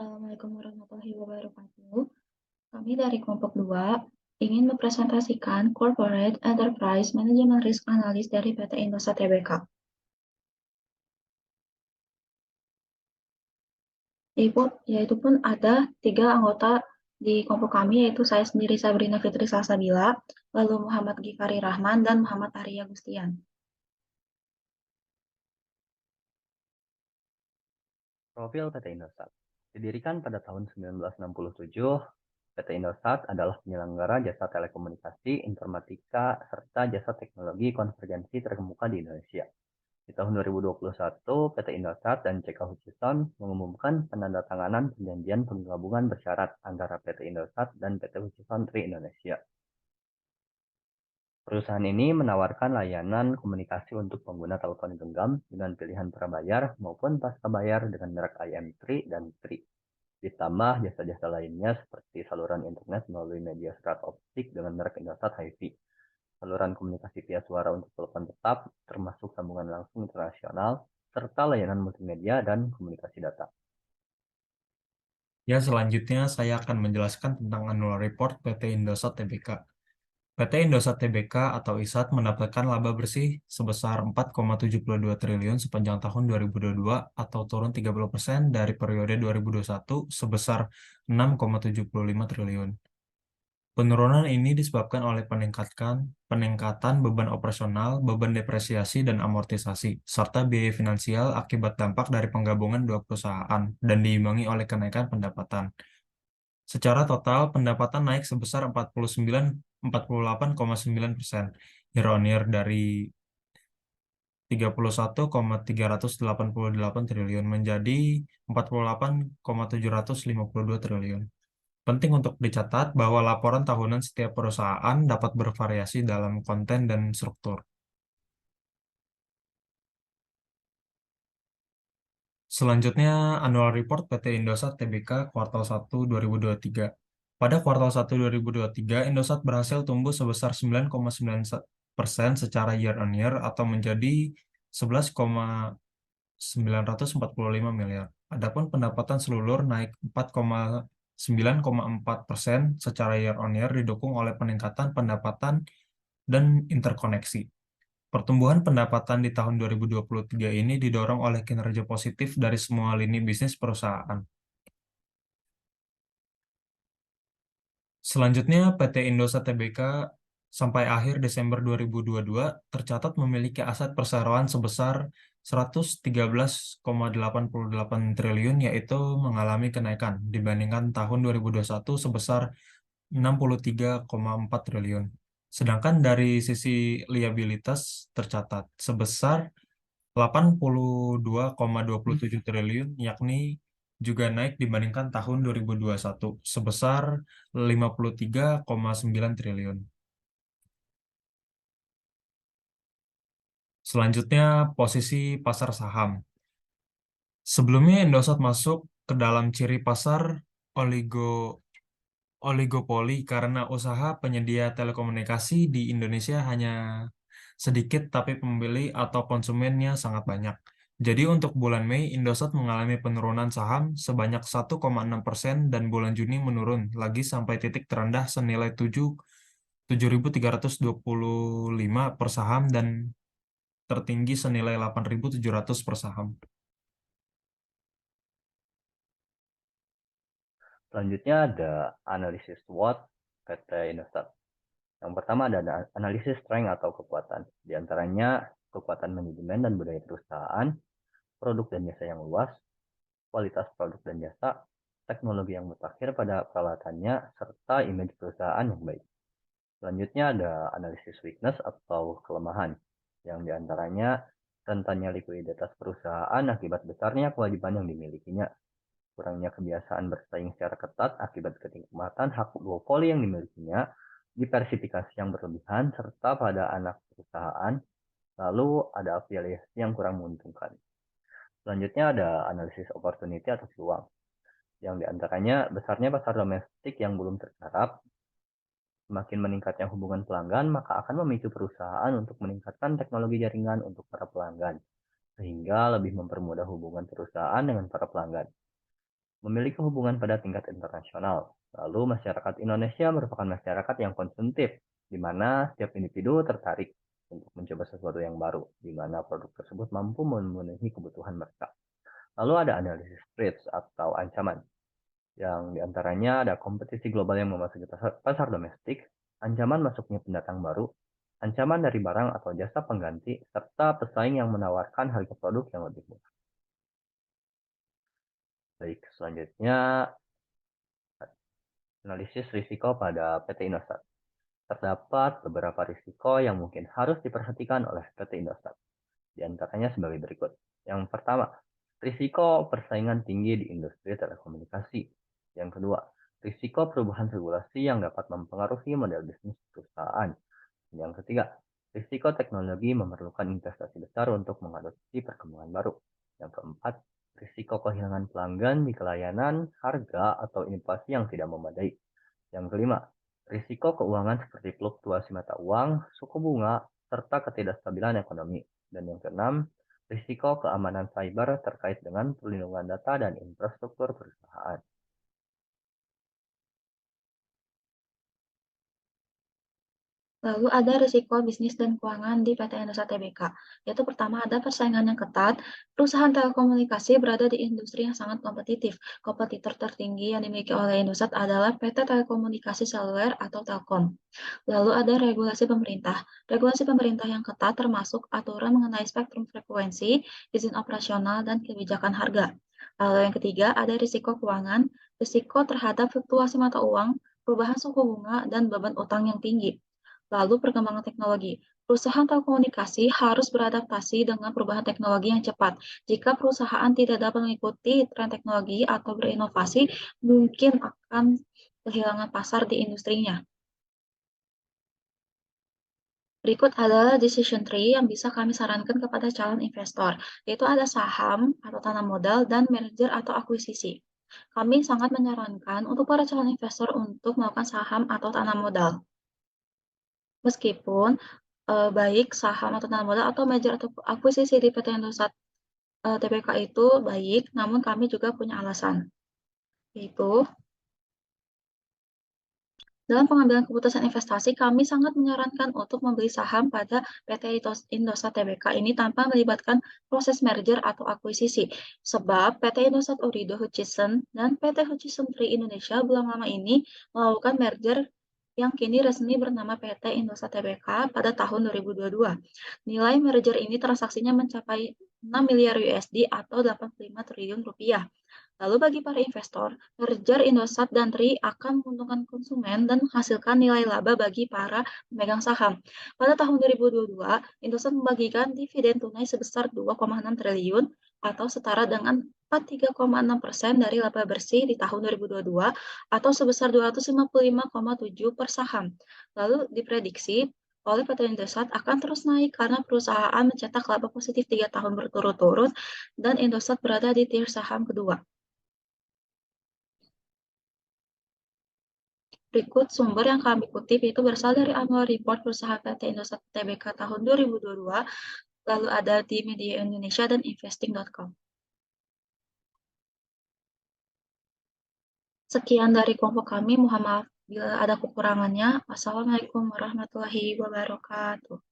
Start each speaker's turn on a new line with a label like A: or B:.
A: Assalamualaikum warahmatullahi wabarakatuh. Kami dari kelompok 2 ingin mempresentasikan Corporate Enterprise Management Risk Analyst dari PT Indosat Tbk. Yaitu pun ada 3 anggota di kelompok kami, yaitu saya sendiri Sabrina Fitri Salsabila, lalu Muhammad Gifari Rahman, dan Muhammad Arya Gustian.
B: Profil PT Indosat. Didirikan pada tahun 1967, PT Indosat adalah penyelenggara jasa telekomunikasi, informatika, serta jasa teknologi konvergensi terkemuka di Indonesia. Di tahun 2021, PT Indosat dan CK Hutchison mengumumkan penandatanganan perjanjian penggabungan bersyarat antara PT Indosat dan PT Hutchison Tri Indonesia. Perusahaan ini menawarkan layanan komunikasi untuk pengguna telepon genggam dengan pilihan prabayar maupun pasca bayar dengan merek IM3 dan Tri. Ditambah jasa-jasa lainnya seperti saluran internet melalui media serat optik dengan merek Indosat HiFi, saluran komunikasi via suara untuk telepon tetap, termasuk sambungan langsung internasional, serta layanan multimedia dan komunikasi data.
C: Ya, selanjutnya saya akan menjelaskan tentang annual report PT Indosat Tbk. PT Indosat Tbk atau ISAT mendapatkan laba bersih sebesar 4,72 triliun sepanjang tahun 2022 atau turun 30% dari periode 2021 sebesar 6,75 triliun. Penurunan ini disebabkan oleh peningkatan beban operasional, beban depresiasi dan amortisasi, serta biaya finansial akibat dampak dari penggabungan dua perusahaan dan diimbangi oleh kenaikan pendapatan. Secara total, pendapatan naik sebesar 48,9% year on year dari 31,388 triliun menjadi 48,752 triliun. Penting untuk dicatat bahwa laporan tahunan setiap perusahaan dapat bervariasi dalam konten dan struktur. Selanjutnya, Annual Report PT Indosat Tbk kuartal 1 2023. Pada kuartal 1 2023, Indosat berhasil tumbuh sebesar 9,9% secara year on year atau menjadi 11,945 miliar. Adapun pendapatan seluler naik 9,4% secara year on year didukung oleh peningkatan pendapatan dan interkoneksi. Pertumbuhan pendapatan di tahun 2023 ini didorong oleh kinerja positif dari semua lini bisnis perusahaan. Selanjutnya, PT Indosat Tbk sampai akhir Desember 2022 tercatat memiliki aset perseroan sebesar 113,88 triliun, yaitu mengalami kenaikan dibandingkan tahun 2021 sebesar 63,4 triliun. Sedangkan dari sisi liabilitas tercatat sebesar 82,27 triliun, yakni juga naik dibandingkan tahun 2021 sebesar 53,9 triliun. Selanjutnya, posisi pasar saham. Sebelumnya Indosat masuk ke dalam ciri pasar oligopoli karena usaha penyedia telekomunikasi di Indonesia hanya sedikit tapi pembeli atau konsumennya sangat banyak. Jadi untuk bulan Mei, Indosat mengalami penurunan saham sebanyak 1,6% dan bulan Juni menurun lagi sampai titik terendah senilai 7.325 per saham dan tertinggi senilai 8.700 per saham.
B: Selanjutnya ada analisis SWOT PT Indosat. Yang pertama ada analisis strength atau kekuatan. Di antaranya kekuatan manajemen dan budaya perusahaan, produk dan jasa yang luas, kualitas produk dan jasa, teknologi yang mutakhir pada peralatannya, serta image perusahaan yang baik. Selanjutnya ada analisis weakness atau kelemahan, yang diantaranya rentannya likuiditas perusahaan akibat besarnya kewajiban yang dimilikinya, kurangnya kebiasaan bersaing secara ketat akibat kenikmatan hak duopoli yang dimilikinya, diversifikasi yang berlebihan, serta pada anak perusahaan, lalu ada afiliasi yang kurang menguntungkan. Selanjutnya ada analisis opportunity atau peluang, yang diantaranya besarnya pasar domestik yang belum tergarap, semakin meningkatnya hubungan pelanggan, maka akan memicu perusahaan untuk meningkatkan teknologi jaringan untuk para pelanggan, sehingga lebih mempermudah hubungan perusahaan dengan para pelanggan. memiliki hubungan pada tingkat internasional. Lalu masyarakat Indonesia merupakan masyarakat yang konsumtif, di mana setiap individu tertarik untuk mencoba sesuatu yang baru, di mana produk tersebut mampu memenuhi kebutuhan mereka. Lalu ada analisis threats atau ancaman, yang diantaranya ada kompetisi global yang memasuki pasar domestik, ancaman masuknya pendatang baru, ancaman dari barang atau jasa pengganti, serta pesaing yang menawarkan harga produk yang lebih murah. Baik, selanjutnya analisis risiko pada PT Indosat. Terdapat beberapa risiko yang mungkin harus diperhatikan oleh PT Indosat. Di antaranya sebagai berikut. Yang pertama, risiko persaingan tinggi di industri telekomunikasi. Yang kedua, risiko perubahan regulasi yang dapat mempengaruhi model bisnis perusahaan. Yang ketiga, risiko teknologi memerlukan investasi besar untuk mengadopsi perkembangan baru. Yang keempat, risiko kehilangan pelanggan di layanan, harga, atau inovasi yang tidak memadai. Yang kelima, risiko keuangan seperti fluktuasi mata uang, suku bunga, serta ketidakstabilan ekonomi. Dan yang keenam, risiko keamanan cyber terkait dengan perlindungan data dan infrastruktur perusahaan.
A: Lalu ada risiko bisnis dan keuangan di PT Indosat Tbk, yaitu pertama ada persaingan yang ketat. Perusahaan telekomunikasi berada di industri yang sangat kompetitif. Kompetitor tertinggi yang dimiliki oleh Indosat adalah PT Telekomunikasi Seluler atau Telkom. Lalu ada regulasi pemerintah. Regulasi pemerintah yang ketat termasuk aturan mengenai spektrum frekuensi, izin operasional, dan kebijakan harga. Lalu yang ketiga ada risiko keuangan, risiko terhadap fluktuasi mata uang, perubahan suku bunga, dan beban utang yang tinggi. Lalu perkembangan teknologi. Perusahaan telekomunikasi harus beradaptasi dengan perubahan teknologi yang cepat. Jika perusahaan tidak dapat mengikuti tren teknologi atau berinovasi, mungkin akan kehilangan pasar di industrinya. Berikut adalah decision tree yang bisa kami sarankan kepada calon investor, yaitu ada saham atau tanam modal dan merger atau akuisisi. Kami sangat menyarankan untuk para calon investor untuk melakukan saham atau tanam modal. Meskipun baik saham atau tanam modal atau merger atau akuisisi di PT Indosat Tbk itu baik, namun kami juga punya alasan, yaitu dalam pengambilan keputusan investasi, kami sangat menyarankan untuk membeli saham pada PT Indosat Tbk ini tanpa melibatkan proses merger atau akuisisi. Sebab PT Indosat Ooredoo Hutchison dan PT Hutchison Tree Indonesia belum lama ini melakukan merger yang kini resmi bernama PT Indosat Tbk pada tahun 2022. Nilai merger ini transaksinya mencapai 6 miliar USD atau 85 triliun rupiah. Lalu bagi para investor, merger Indosat dan TRI akan menguntungkan konsumen dan menghasilkan nilai laba bagi para pemegang saham. Pada tahun 2022, Indosat membagikan dividen tunai sebesar 2,6 triliun atau setara dengan 43,6% dari laba bersih di tahun 2022 atau sebesar 255,7 per saham. Lalu diprediksi oleh PT Indosat akan terus naik karena perusahaan mencetak laba positif 3 tahun berturut-turut dan Indosat berada di tier saham kedua. Berikut sumber yang kami kutip itu berasal dari Annual Report Perusahaan PT Indosat Tbk tahun 2022, lalu ada di Media Indonesia dan investing.com. Sekian dari kelompok kami, mohon maaf bila ada kekurangannya. Wassalamualaikum warahmatullahi wabarakatuh.